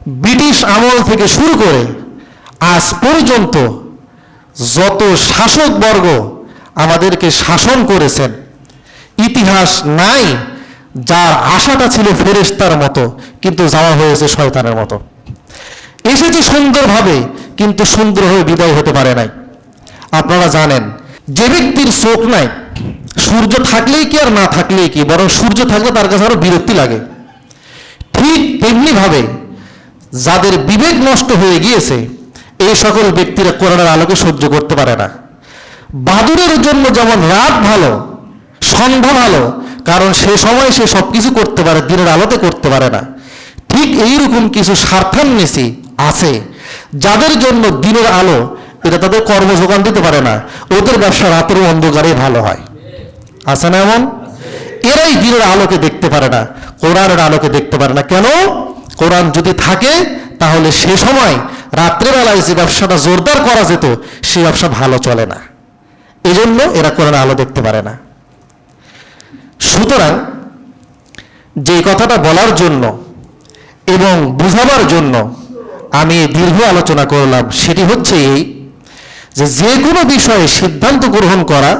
British আমল থেকে শুরু করে আজ পর্যন্ত যত শাসকবর্গ আমাদেরকে শাসন করেছেন, ইতিহাস নাই যার আশাটা ছিল ফেরেশতার মতো কিন্তু যাওয়া হয়েছে শয়তানের মতো। এসেছে সুন্দরভাবে কিন্তু সুন্দর হয়ে বিদায় হতে পারে নাই। আপনারা জানেন, যে ব্যক্তির চোখ নাই, সূর্য থাকলেই কি আর না থাকলেই কি, বরং সূর্য থাকলে তার কাছে আরো বিরক্তি লাগে। ঠিক তেমনিভাবে যাদের বিবেক নষ্ট হয়ে গিয়েছে, এই সকল ব্যক্তিরা কোরআনের আলোকে সহ্য করতে পারে না। বাদুরের জন্য যেমন রাত ভালো, সন্ধ্যা ভালো, কারণ সে সময় সে সবকিছু করতে পারে, দিনের আলোতে করতে পারে না। ঠিক এইরকম কিছু স্বার্থান্বেষী আছে যাদের জন্য দিনের আলো এটা তাদের কর্ম যোগান দিতে পারে না, ওদের ব্যবসা রাতের অন্ধকারে ভালো হয়। আছে না এমন? এরাই দিনের আলোকে দেখতে পারে না, কোরআনের আলোকে দেখতে পারে না। কেন? কোরআন যদি থাকে তাহলে সে সময় রাত্রেবেলায় যে ব্যবসাটা জোরদার করা যেত সেই ব্যবসা ভালো চলে না, এজন্য এরা কোরআনের আলো দেখতে পারে না। সুতরাং যে কথাটা বলার জন্য এবং বুঝাবার জন্য আমি দীর্ঘ আলোচনা করলাম সেটি হচ্ছে এই, যে কোনো বিষয়ে সিদ্ধান্ত গ্রহণ করা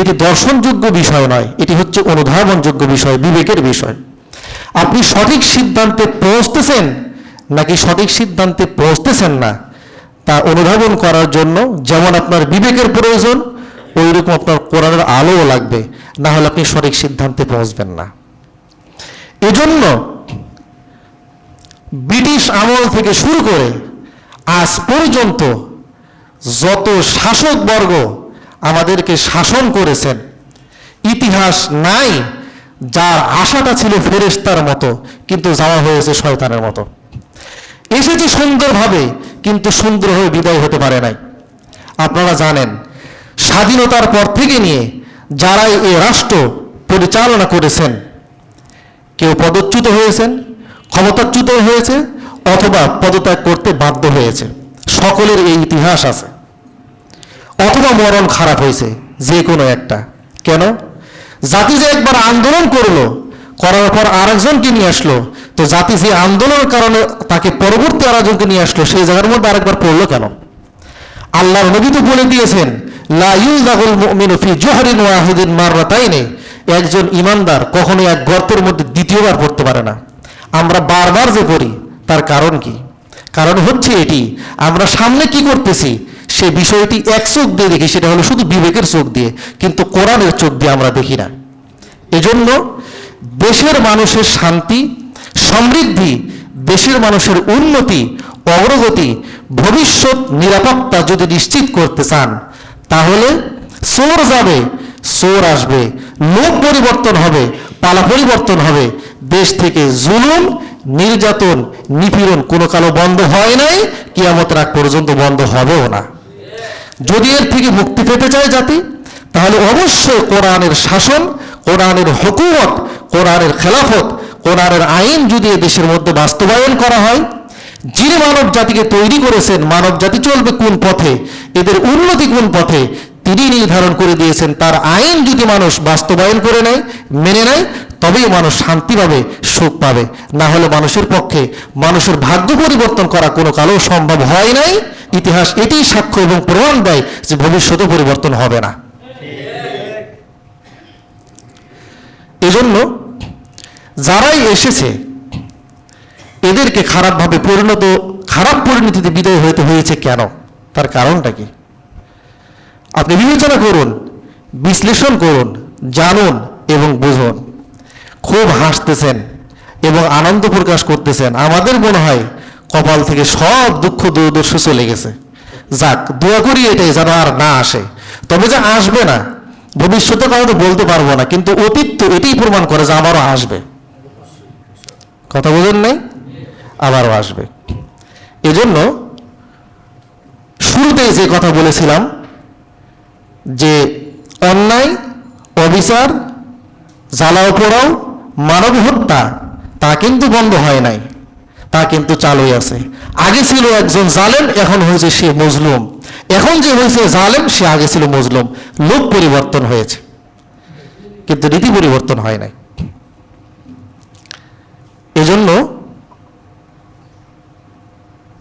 এটি দর্শনযোগ্য বিষয় নয়, এটি হচ্ছে অনুধাবনযোগ্য বিষয়, বিবেকের বিষয়। আপনি সঠিক সিদ্ধান্তে পৌঁছতেছেন নাকি সঠিক সিদ্ধান্তে পৌঁছতেছেন না তা অনুধাবন করার জন্য যেমন আপনার বিবেকের প্রয়োজন, ওইরকম আপনার কোরআনের আলোও লাগবে, না হলে আপনি সঠিক সিদ্ধান্তে পৌঁছবেন না। এজন্য ব্রিটিশ আমল থেকে শুরু করে আজ পর্যন্ত যত শাসকবর্গ আমাদেরকে শাসন করেছেন, ইতিহাস নাই যার আশাটা ছিল ফেরেশতার মতো কিন্তু যাওয়া হয়েছে শয়তানের মতো। এসেছে সুন্দরভাবে কিন্তু সুন্দর হয়ে বিদায় হতে পারে নাই। আপনারা জানেন, স্বাধীনতার পর থেকে নিয়ে যারাই এ রাষ্ট্র পরিচালনা করেছেন, কেউ পদচ্যুত হয়েছেন, ক্ষমতাচ্যুত হয়েছে, অথবা পদত্যাগ করতে বাধ্য হয়েছে, সকলের এই ইতিহাস আছে। অথবা মরণ খারাপ হয়েছে, যে কোনো একটা। কেন? জাতি যে একবার আন্দোলন করলো, করার পর আরেকজনকে নিয়ে আসলো, তো জাতি যে আন্দোলনের কারণে তাকে পরবর্তী আরেকজনকে নিয়ে আসলো, সেই জায়গার মধ্যে আরেকবার পড়লো কেন? আল্লাহর নবী তো বলে দিয়েছেন, লা ইউলদাগুল মুমিনু ফি জুহরিন ওয়াহিদিন মাররাতাইনি, একজন ইমানদার কখনো এক গর্তের মধ্যে দ্বিতীয়বার পড়তে পারে না। আমরা বারবার যে পড়ি তার কারণ কি? কারণ হচ্ছে এটি, আমরা সামনে কি করতেছি সে বিষয়টি এক চোখ দিয়ে দেখি, সেটা হলো শুধু বিবেকের চোখ দিয়ে, কিন্তু কোরআনের চোখ দিয়ে আমরা দেখি না। এজন্য দেশের মানুষের শান্তি, সমৃদ্ধি, দেশের মানুষের উন্নতি, অগ্রগতি, ভবিষ্যৎ নিরাপত্তা যদি নিশ্চিত করতে চান, তাহলে চোর যাবে, চোর আসবে, লোক পরিবর্তন হবে, পালা পরিবর্তন হবে। দেশ থেকে জুলুম, নির্যাতন, নিপীড়ন কোনো কালো বন্ধ হয় নাই, কিয়ামতের আগ পর্যন্ত বন্ধ হবেও না। যদি এর থেকে মুক্তি পেতে চায় জাতি, তাহলে অবশ্যই কোরআনের শাসন, কোরআনের হুকুমত, কোরআনের খেলাফত, কোরআনের আইন যদি দেশের মধ্যে বাস্তবায়ন করা হয়, যিনি মানব জাতিকে তৈরি করেছেন, মানব জাতি চলবে কোন পথে, এদের উন্নতি কোন পথে, তিনি নির্ধারণ করে দিয়েছেন, তার আইন যদি মানুষ বাস্তবায়ন করে নেয়, মেনে নেয়, তবেই মানুষ শান্তি পাবে, সুখ পাবে। না হলে মানুষের পক্ষে মানুষের ভাগ্য পরিবর্তন করা কোনো কালেও সম্ভব হয় নাই। ইতিহাস এটাই সাক্ষ্য এবং প্রমাণ দেয় যে ভবিষ্যতে পরিবর্তন হবে না। এজন্য যারাই এসেছে এদেরকে খারাপ পরিণতিতে বিদায় হতে হয়েছে কেন? তার কারণটা কি? আপনি বিবেচনা করুন, বিশ্লেষণ করুন, জানুন এবং বুঝুন। খুব হাসতেছেন এবং আনন্দ প্রকাশ করতেছেন, আমাদের মনে হয় কপাল থেকে সব দুঃখ দুর্দশা চলে গেছে। যাক, দোয়া করি এটাই যেন আর না আসে। তবে যে আসবে না ভবিষ্যতে কথা তো বলতে পারবো না, কিন্তু অতীত তো এটাই প্রমাণ করে যে আবারও আসবে। কথা বোঝেন নাই? আবারও আসবে। এজন্য শুরুতেই যে কথা বলেছিলাম যে অন্যায়, অবিচার, জ্বালাও পোড়াও, মানব হত্যা তা কিন্তু বন্ধ হয় নাই, তা কিন্তু চালুই আছে। আগে ছিল একজন জালেম, এখন হয়েছে সে মজলুম। এখন যে হয়েছে জালেম, সে আগে ছিল মজলুম। লোক পরিবর্তন হয়েছে কিন্তু রীতি পরিবর্তন হয় নাই। এজন্য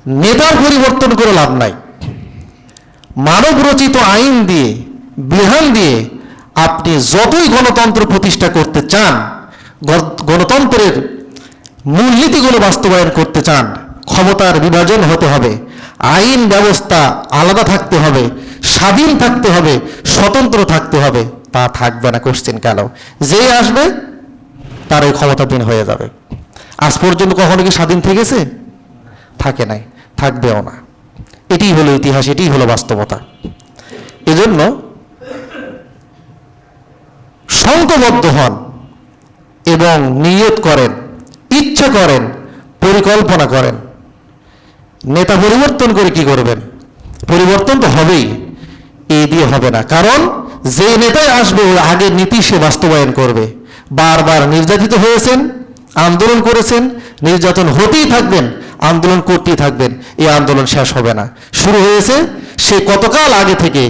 নেতার পরিবর্তন করে লাভ নাই। মানব রচিত আইন দিয়ে, বিধান দিয়ে আপনি যতই গণতন্ত্র প্রতিষ্ঠা করতে চান, গণতন্ত্রের মূলনীতিগুলো বাস্তবায়ন করতে চান, ক্ষমতার বিভাজন হতে হবে, আইন ব্যবস্থা আলাদা থাকতে হবে, স্বাধীন থাকতে হবে, স্বতন্ত্র থাকতে হবে, তা থাকবে না কোশ্চেন কেন। যেই আসবে তার ওই ক্ষমতাধীন হয়ে যাবে। আজ পর্যন্ত কখনো কি স্বাধীন থেকেছে? থাকে নাই, থাকবেও না। এটিই হলো ইতিহাস, এটিই হলো বাস্তবতা। এজন্য সংঘবদ্ধ হন এবং নিয়ত করেন, ইচ্ছা করেন, পরিকল্পনা করেন। নেতা পরিবর্তন করে কি করবেন? পরিবর্তন তো হবেই, এই দিয়ে হবে না। কারণ যে নেতাই আসবে ওর আগের নীতি সে বাস্তবায়ন করবে। বারবার নির্যাতিত হয়েছেন, আন্দোলন করেছেন, নির্যাতন হতেই থাকবেন, আন্দোলন করতেই থাকবেন। এই আন্দোলন শেষ হবে না। শুরু হয়েছে সে কতকাল আগে থেকে,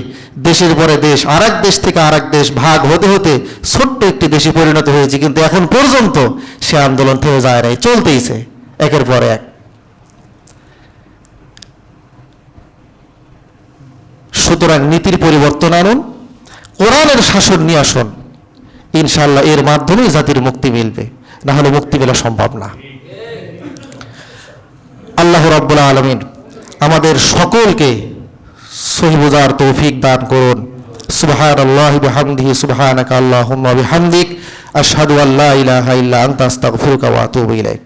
দেশের পরে দেশ, আর এক দেশ থেকে আর এক দেশ ভাগ হতে হতে ছোট্ট একটি দেশে পরিণত হয়েছে, কিন্তু এখন পর্যন্ত সে আন্দোলন থেমে যায় নাই, চলতেইছে একের পর এক। সুতরাং নীতির পরিবর্তন আনুন, কোরআনের শাসন নিয়ে আসুন। ইনশাআল্লাহ এর মাধ্যমেই জাতির মুক্তি মিলবে, না হলে মুক্তি মেলা সম্ভব না। আল্লাহ রাব্বুল আলামিন আমাদের সকলকে সহি বুঝার তৌফিক দান করুন। সুবহানাল্লাহি বিহামদিহি, সুবহানাকা আল্লাহুম্মা বিহামদিক, আশহাদু আল্লা ইলাহা ইল্লা আনতা আস্তাগফিরুকা ওয়া আতুবু ইলাইক।